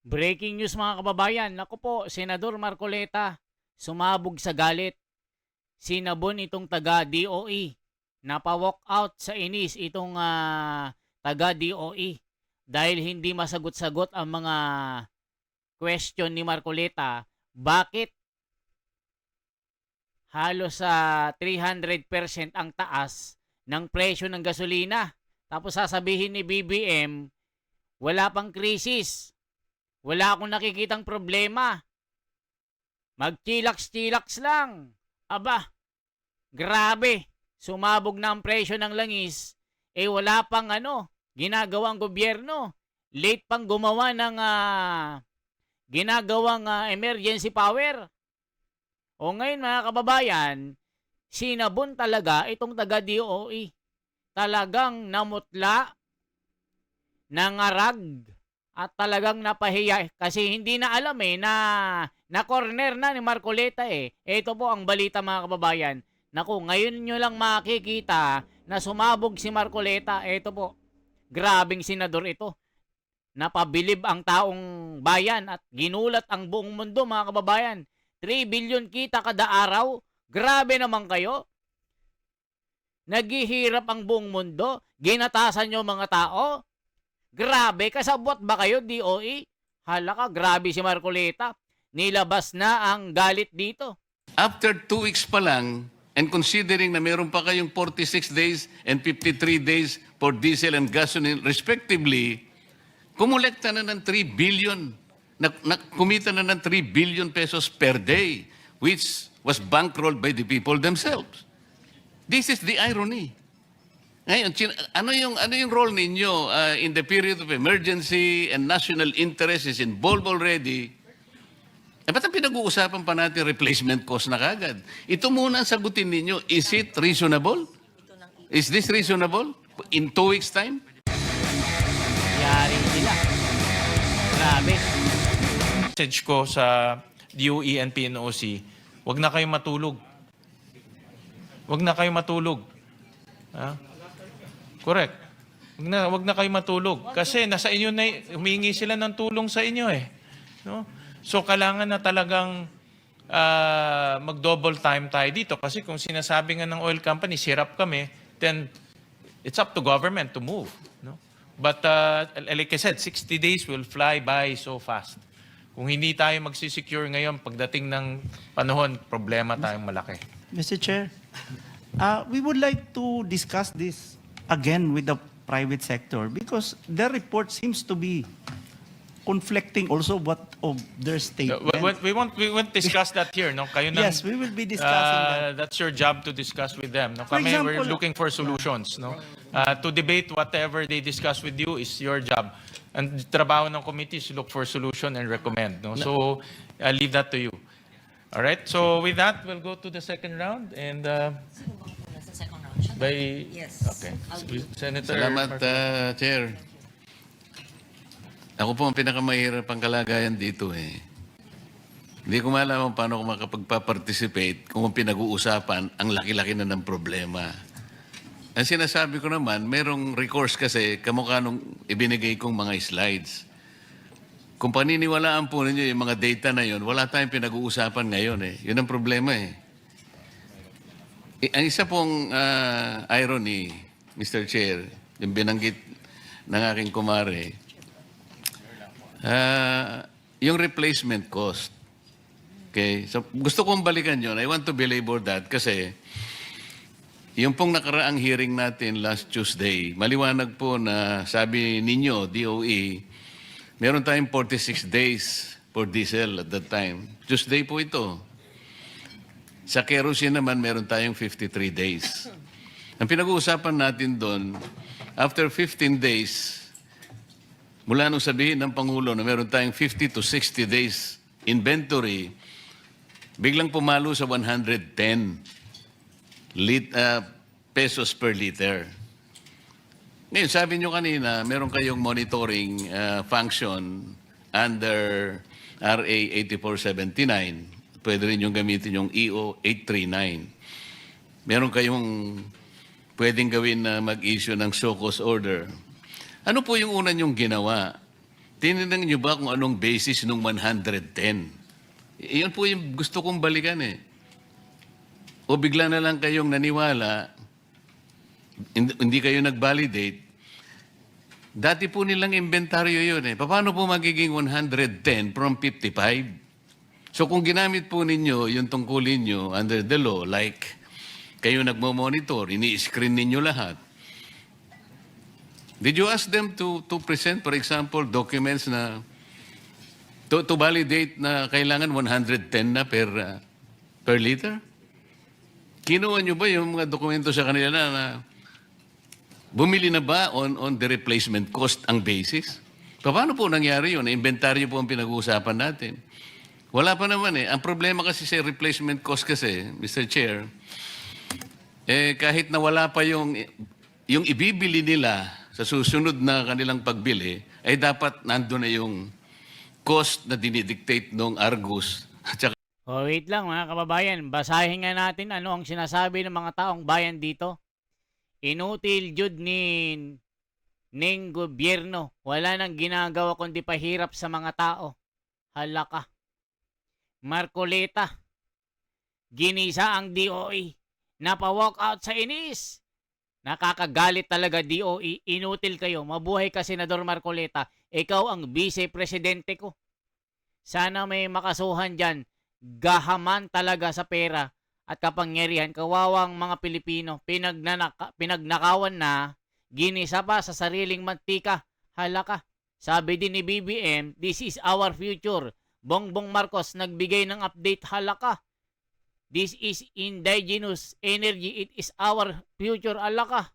Breaking news mga kababayan. Naku po, Senador Marcoleta, sumabog sa galit. Sinabon itong taga-DOE. Napa-walk out sa inis itong taga-DOE. Dahil hindi masagot-sagot ang mga question ni Marcoleta. Bakit halos sa 300% ang taas ng presyo ng gasolina? Tapos sasabihin ni BBM, wala pang krisis. Wala akong nakikitang problema. Magchilaks-chilaks lang. Aba, grabe. Sumabog na ang presyo ng langis. Wala pang ginagawang gobyerno. Late pang gumawa ng ginagawang emergency power. O ngayon mga kababayan, sinabon talaga itong taga-DOE. Talagang namutla, nangarag, at talagang napahiya kasi hindi na alam na corner na ni Marcoleta Ito po ang balita mga kababayan. Naku, ngayon nyo lang makikita na sumabog si Marcoleta. Ito po, grabing senador ito. Napabilib ang taong bayan at ginulat ang buong mundo mga kababayan. 3 billion kita kada araw. Grabe naman kayo. Naghihirap ang buong mundo. Ginatasan nyo mga tao. Grabe, kasabot ba kayo, DOE? Hala ka, grabe si Marcoleta. Nilabas na ang galit dito. After 2 weeks pa lang, and considering na meron pa kayong 46 days and 53 days for diesel and gasoline respectively, kumulekta na ng 3 billion, kumita na ng 3 billion pesos per day, which was bankrolled by the people themselves. This is the irony. Ngayon, ano yung role ninyo in the period of emergency and national interest is involved already? Ba't ang pinag-uusapan pa natin replacement cost na kagad? Ito muna ang sagutin ninyo. Is it reasonable? Is this reasonable? In 2 weeks' time? Yari sila. Grabe. Message ko sa DOE and PNOC, wag na kayo matulog. Wag na kayo matulog. Ha? Correct. Wag na kayo matulog. Kasi nasa inyo na, humingi sila ng tulong sa inyo No? So, kailangan na talagang mag-double time tayo dito. Kasi kung sinasabi nga ng oil company, sirap kami, then it's up to government to move. No? But like I said, 60 days will fly by so fast. Kung hindi tayo magsisecure ngayon, pagdating ng panahon, problema tayong malaki. Mr. Chair, we would like to discuss this again with the private sector because their report seems to be conflicting also of their statement. We won't discuss that here. No? Kayo Yes, we will be discussing that. That's your job to discuss with them. No? For Kami, we're example, looking for solutions. No? To debate whatever they discuss with you is your job. And trabaho ng committee is to look for solution and recommend. No? So, I'll leave that to you. All right? So, with that, we'll go to the second round. And by... Yes. Okay. Senator... Salamat, Chair. Ako po ang pinakamahirap ang kalagayan dito Hindi ko malaman paano ko makapagpa-participate kung ang pinag-uusapan ang laki-laki na ng problema. Ang sinasabi ko naman, merong recourse kasi kamukha nung ibinigay kong mga slides. Kung paniniwalaan po ninyo yung mga data na yon, wala tayong pinag-uusapan ngayon Yun ang problema Ang isa pong irony, Mr. Chair, yung binanggit ng aking kumare, yung replacement cost. Okay? So, gusto kong balikan yun. I want to belabor that kasi yung pong nakaraang hearing natin last Tuesday, maliwanag po na sabi ninyo, DOE, meron tayong 46 days for diesel at that time. Tuesday po ito. Sa kerosene naman, meron tayong 53 days. Ang pinag-uusapan natin doon, after 15 days, mula nung sabihin ng Pangulo na meron tayong 50 to 60 days inventory, biglang pumalo sa 110 pesos per liter. Ngayon, sabi nyo kanina, meron kayong monitoring function under RA 8479. Pwede rin yung gamitin yung EO 839. Meron kayong pwedeng gawin na mag-issue ng SOCOS order. Ano po yung una nyong ginawa tinignan niyo ba kung anong basis nung 110? Iyon po yung gusto kong balikan eh. O bigla na lang kayong naniwala, hindi kayo nag-validate. Dati po nilang inventaryo yun eh. Paano po magiging 110 from 55? So kung ginamit po ninyo yung tungkulin nyo under the law, like kayo nagmo-monitor, ini-screen ninyo lahat, did you ask them to present, for example, documents na to validate na kailangan 110 na per liter? Kinuha nyo ba yung mga dokumento sa kanila na bumili na ba on the replacement cost ang basis? Paano po nangyari yun? Inventaryo po ang pinag-uusapan natin. Wala pa naman eh. Ang problema kasi sa replacement cost kasi, Mr. Chair, kahit na wala pa yung ibibili nila sa susunod na kanilang pagbili, ay dapat nandun na yung cost na dinidictate ng Argus. At saka O wait lang mga kababayan, basahin nga natin ano ang sinasabi ng mga taong bayan dito. Inutil jud ning gobyerno. Wala nang ginagawa kundi pahirap sa mga tao. Halaka. Marcoleta. Ginisa ang DOE. Napa-walk out sa inis. Nakakagalit talaga DOE. Inutil kayo. Mabuhay ka, Senador Marcoleta. Ikaw ang vice-presidente ko. Sana may makasuhan dyan. Gahaman talaga sa pera at kapangyarihan. Kawawang mga Pilipino. Pinagnakawan na. Ginisa pa sa sariling mantika. Halaka. Sabi din ni BBM, this is our future. Bongbong Marcos nagbigay ng update. Halaka. This is indigenous energy. It is our future. Alaka.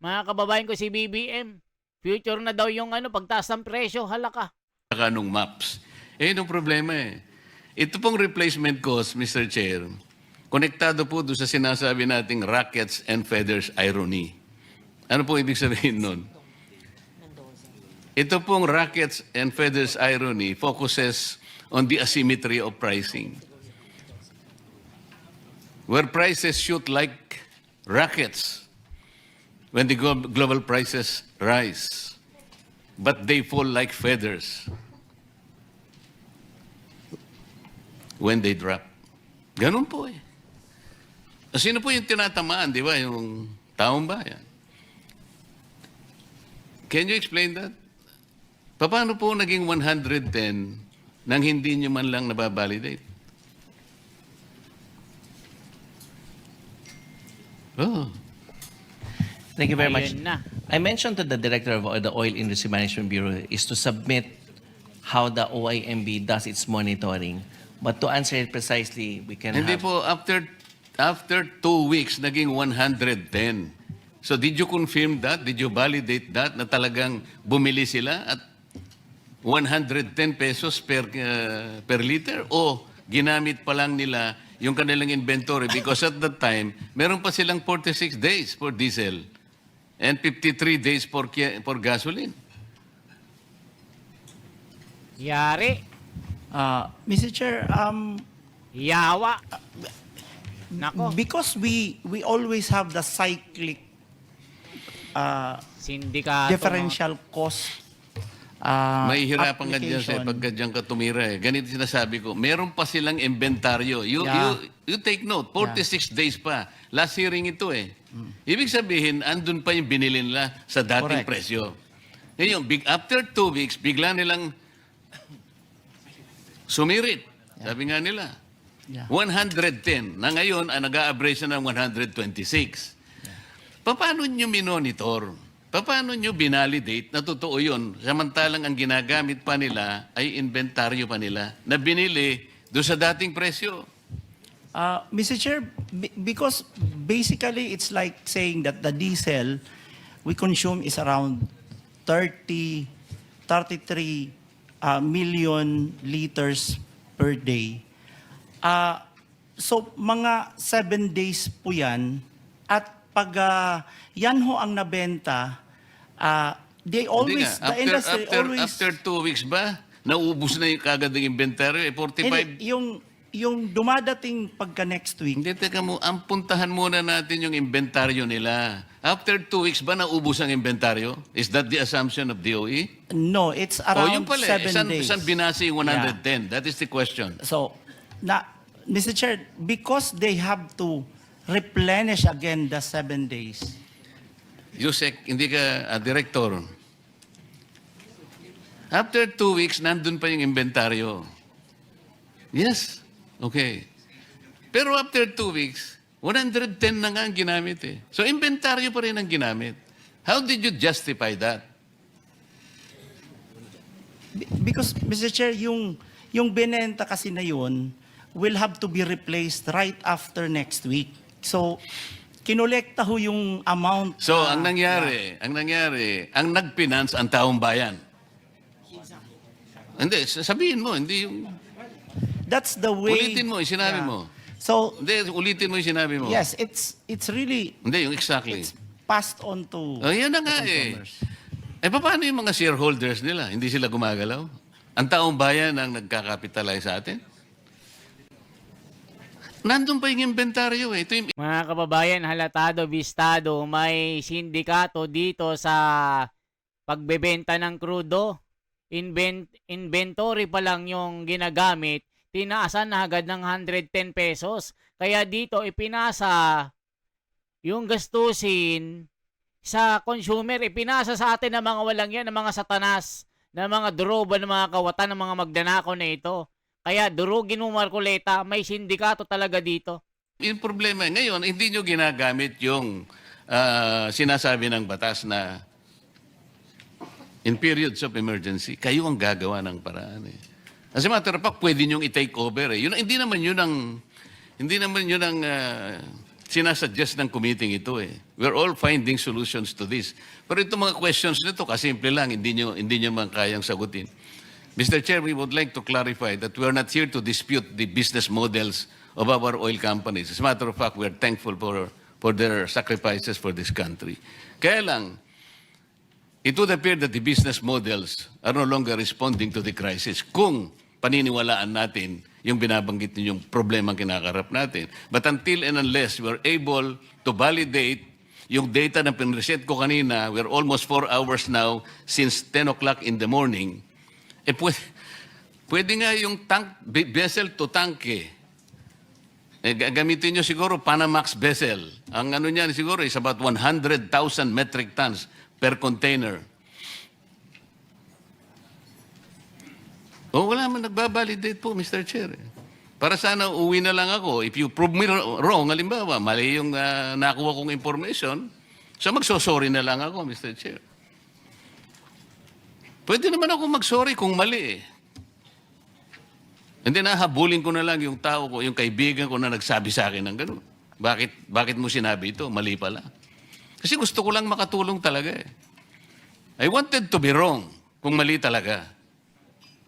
Mga kababayan ko si BBM. Future na daw yung pagtaas ng presyo. Halaka. nung maps. Yun ang problema eh. Ito pong replacement cost, Mr. Chair, konektado po doon sa sinasabi nating rackets and feathers irony. Ano po ibig sabihin nun? Ito pong rackets and feathers irony focuses on the asymmetry of pricing. Where prices shoot like rockets when the global prices rise, but they fall like feathers when they drop. Ganun po eh. Sino po yung tinatamaan, di ba? Yung taong bayan. Can you explain that? Paano po naging 110 nang hindi nyo man lang nababalidate? Oh. Thank you very much. Ayun na. I mentioned to the director of the Oil Industry Management Bureau is to submit how the OIMB does its monitoring. But to answer it precisely, we can Hindi have... po, after 2 weeks, naging 110. So did you confirm that? Did you validate that na talagang bumili sila at 110 pesos per liter? O ginamit pa lang nila yung kanilang inventory because at that time, meron pa silang 46 days for diesel and 53 days for gasoline. Yari. Mr. Chair, Yawa. Nako. because we always have the cyclic Sindikato. differential cost Mahihirapan ka dyan application. pagka dyan ka tumira eh. Ganito sinasabi ko, meron pa silang inventaryo. Yeah. You take note, 46 days pa. Last hearing ito eh. Ibig sabihin, andun pa yung binili nila sa dating Correct. presyo. Ngayon, after 2 weeks, bigla nilang sumirit. Sabi nga nila. Yeah. 110. Na ngayon, nag-a-average na ng 126. Paano nyo minonitor? Paano nyo binalidate na totoo yun? Samantalang ang ginagamit pa nila ay inventaryo pa nila na binili doon sa dating presyo. Mr. Chair, because basically it's like saying that the diesel we consume is around 33 million liters per day. So mga 7 days po yan. At pag yan ho ang nabenta, they Hindi always, nga. the industry always... After 2 weeks ba, naubos na yung kagad ng inventaryo? 45? Hindi, yung dumadating pagka next week, Hindi, teka mo, ang puntahan muna natin yung inventaryo nila. After 2 weeks ba naubos ang inventaryo? Is that the assumption of DOE? no, it's O around yun pala, 7 days. Saan binasi yung 110? That is the question. So, Mr. Chair, because they have to replenish again the 7 days. Yusek, hindi ka director. After 2 weeks, nandun pa yung inventaryo. Yes. Okay. Pero after 2 weeks, 110 na nga ang ginamit eh. So, inventaryo pa rin ang ginamit. How did you justify that? Because, Mr. Chair, yung binenta kasi na yun will have to be replaced right after next week. So, kinolekta ho yung amount. So, ang nangyari, ang nag-finance ang taong bayan. Hindi, sabihin mo, hindi yung... That's the way. Ulitin mo, yung sinabi mo. So, Hindi, ulitin mo yung sinabi mo. yes, it's really Hindi, yung exactly. passed on to Oh, yan na the nga eh. consumers. Paano yung mga shareholders nila? Hindi sila gumagalaw? Ang taong bayan ang nagkakapitalize sa atin? Nandun pa yung inventaryo eh. Ito yung Mga kababayan, halatado, bistado, may sindikato dito sa pagbebenta ng krudo. Inventory pa lang yung ginagamit, tinaasan na agad ng 110 pesos. Kaya dito ipinasa yung gastusin sa consumer, ipinasa sa atin ng mga walang yan, ng mga satanas, ng mga droba, ng mga kawatan, ng mga magdanako na ito. Kaya durugin mo, Marcoleta, may sindikato talaga dito. Yung problema, ngayon, hindi nyo ginagamit yung sinasabi ng batas na in periods of emergency, kayo ang gagawa ng paraan eh. As a matter of fact, pwede nyong i-take over eh. Hindi naman yun ang sinasuggest ng committee ito eh. We're all finding solutions to this. Pero itong mga questions nito, kasimple lang, hindi nyo man kayang sagutin. Mr. Chair, we would like to clarify that we are not here to dispute the business models of our oil companies. As a matter of fact, we are thankful for their sacrifices for this country. Kaya lang, it would appear that the business models are no longer responding to the crisis kung paniniwalaan natin yung binabanggit ninyong problema kinakarap natin. But until and unless we're able to validate yung data na pinresent ko kanina, we're almost 4 hours now since 10 o'clock in the morning, pwede nga yung vessel to tanke. Gamitin nyo siguro Panamax vessel. Ang ano niyan siguro is about 100,000 metric tons per container. Wala man nagbabalidate po, Mr. Chair. Para sana uwi na lang ako. If you prove me wrong, halimbawa, mali yung nakuha kong information, so magsosorry na lang ako, Mr. Chair. Pwede naman ako magsorry kung mali eh. Hindi na, habulin ko na lang yung tao ko, yung kaibigan ko na nagsabi sa akin ng gano'n. Bakit mo sinabi ito? Mali pala. Kasi gusto ko lang makatulong talaga eh. I wanted to be wrong kung mali talaga.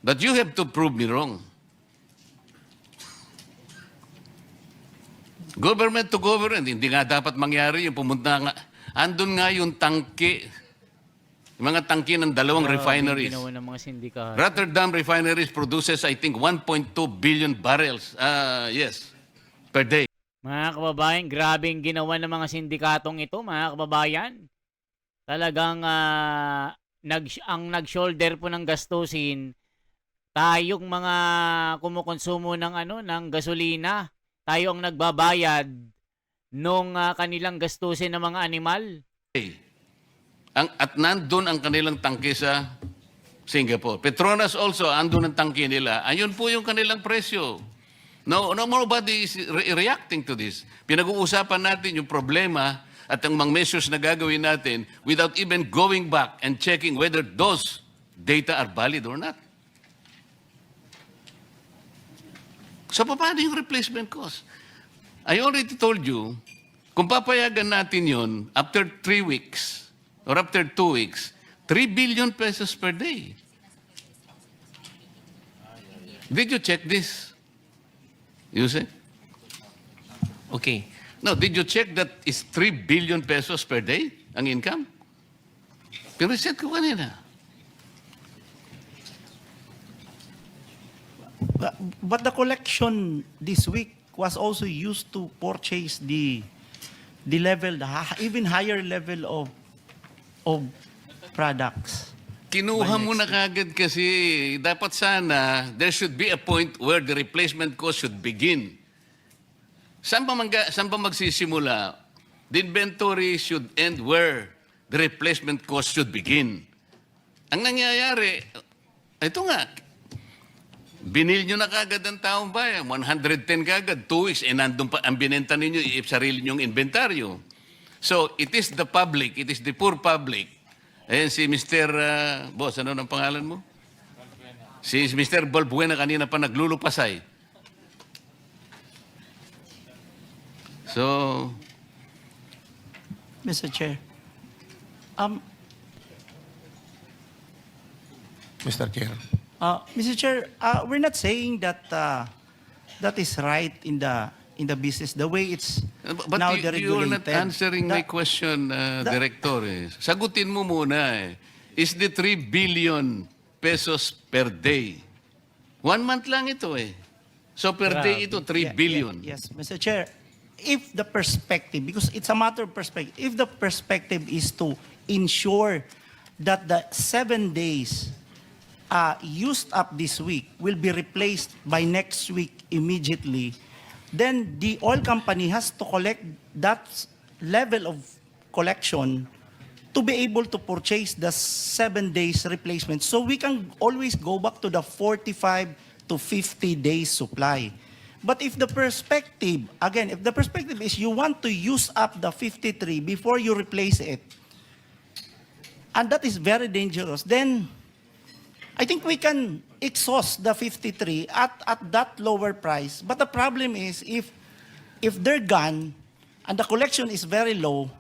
But you have to prove me wrong. Government to government, hindi nga dapat mangyari yung pumunta nga. Andun nga yung tangke, yung mga tangke ng dalawang refineries. Ginawa ng mga sindikato. Rotterdam refineries produces, I think, 1.2 billion barrels, yes, per day. Mga kababayan, grabing ginawa ng mga sindikatong ito, mga kababayan. Talagang ang nag-shoulder po ng gastusin, tayong mga kumukonsumo ng ng gasolina, tayo ang nagbabayad nung kanilang gastusin ng mga animal. At nandun ang kanilang tangke sa Singapore. Petronas also, andun ang tangke nila. Ayun po yung kanilang presyo. No, nobody is reacting to this. Pinag-uusapan natin yung problema at ang mga measures na gagawin natin without even going back and checking whether those data are valid or not. So, paano yung replacement cost? I already told you, kung papayagan natin yun, after 3 weeks, or after 2 weeks, 3 billion pesos per day. Did you check this? You say? Okay. No, did you check that is 3 billion pesos per day ang income? Pireset ko kanina. But the collection this week was also used to purchase the level, even higher level of products. Kinuha mo na kagad kasi dapat sana there should be a point where the replacement cost should begin. Saan ba magsisimula? The inventory should end where the replacement cost should begin. Ang nangyayari, ito nga, binil nyo na kagad ang taong bayan, 110 kagad, 2 weeks, nandun pa, ang binenta ninyo, sarili nyong inventaryo. So, it is the public, it is the poor public. Ayan si Mr. Boss, ano ang pangalan mo? Si Mr. Balbuena kanina pa naglulupasay. So, Mr. Chair. Mr. Chair. Mr. Chair, we're not saying that that is right in the business the way it's but now you are not deregulated. answering my question, Director. Sagutin mo muna. Is the 3 billion pesos per day? 1 month lang ito eh. So per day ito, 3 billion. Yes, Mr. Chair. If the perspective, because it's a matter of perspective, if the perspective is to ensure that the 7 days used up this week will be replaced by next week immediately, then the oil company has to collect that level of collection to be able to purchase the 7 days replacement. So we can always go back to the 45 to 50 days supply. But if the perspective, again, if the perspective is you want to use up the 53 before you replace it, and that is very dangerous, then I think we can exhaust the 53 at that lower price. But the problem is if they're gone and the collection is very low,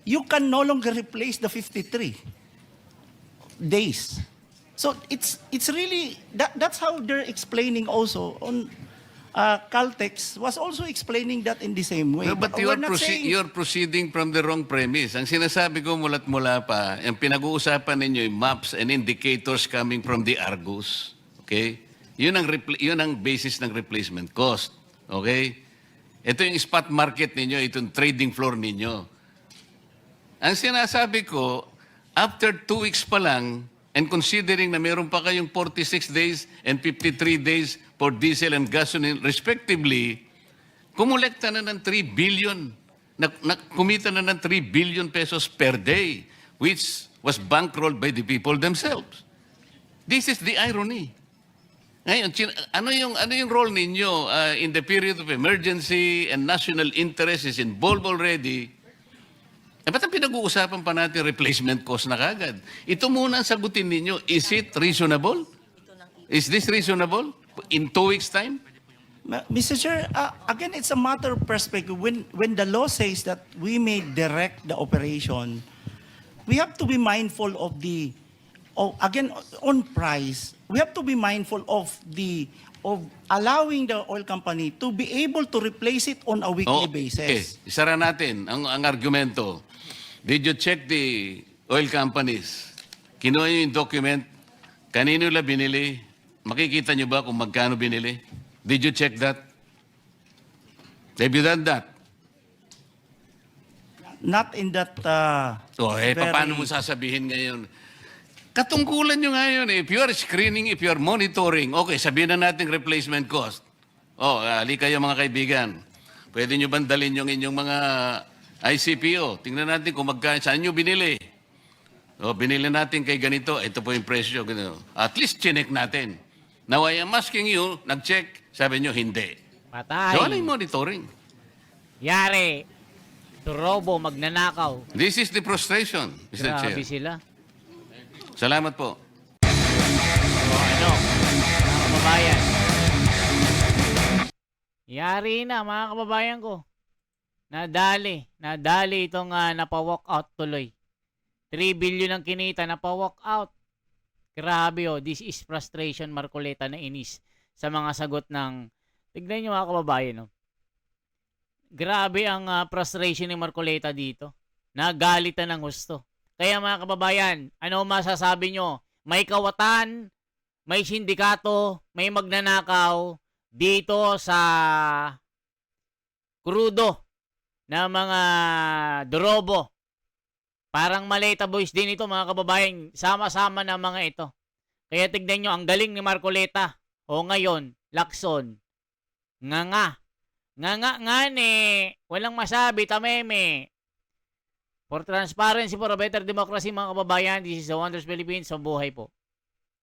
you can no longer replace the 53 days. So it's really that's how they're explaining also on Caltex was also explaining that in the same way. No, but we're not saying- you're proceeding from the wrong premise. Ang sinasabi ko mula't mula pa, ang pinag-uusapan ninyo yung maps and indicators coming from the Argus. Okay? Yun ang basis ng replacement cost. Okay? Ito yung spot market ninyo, itong trading floor ninyo. Ang sinasabi ko, after 2 weeks pa lang, and considering na meron pa kayong 46 days and 53 days for diesel and gasoline respectively, kumulekta na ng 3 billion, kumita na ng 3 billion pesos per day, which was bankrolled by the people themselves. This is the irony. Ngayon, ano yung role ninyo in the period of emergency and national interest is involved already? Ba't ang pinag-uusapan pa natin replacement cost na kagad? Ito muna ang sagutin ninyo. Is it reasonable? Is this reasonable? In 2 weeks' time? Mr. Chair, again, it's a matter of perspective. When the law says that we may direct the operation, we have to be mindful of again, on price, we have to be mindful of allowing the oil company to be able to replace it on a weekly basis. Okay, isara natin ang argumento. Did you check the oil companies? Kinuha nyo yung document? Kanino nila binili? Makikita nyo ba kung magkano binili? Did you check that? Have you done that? Not in that Paano mo sasabihin ngayon? Katungkulan nyo ngayon, if you are screening, if you are monitoring, okay, sabihin na natin replacement cost. Ali kayo mga kaibigan. Pwede nyo bandalin yung inyong mga ICPO. Tingnan natin kung saan nyo binili. Binili natin kay ganito, ito po yung presyo. Ganito. At least chinek natin. Now I am asking you, nag-check, sabi nyo hindi. Patay. So ano yung monitoring? Yari. Turobo, magnanakaw. This is the frustration, Mr. Chair. Grabe sila. Salamat po. Mga kababayan. Yari na, mga kababayan ko. Nadali itong napa-walk out tuloy. 3 billion ang kinita, napa-walk out. Grabe this is frustration, Marcoleta, na inis sa mga sagot ng, tignan nyo mga kababayan, Grabe ang frustration ni Marcoleta dito. Nagalitan ng gusto. Kaya mga kababayan, ano masasabi nyo? May kawatan may sindikato, may magnanakaw dito sa krudo na mga drobo. Parang Maleta Boys din ito mga kababayan, sama-sama na mga ito. Kaya tignan nyo, ang galing ni Marcoleta. O ngayon, Lacson, nga. Nga walang masabi, tameme. For transparency, for a better democracy mga kababayan, this is the Wonders Philippines, sa buhay po.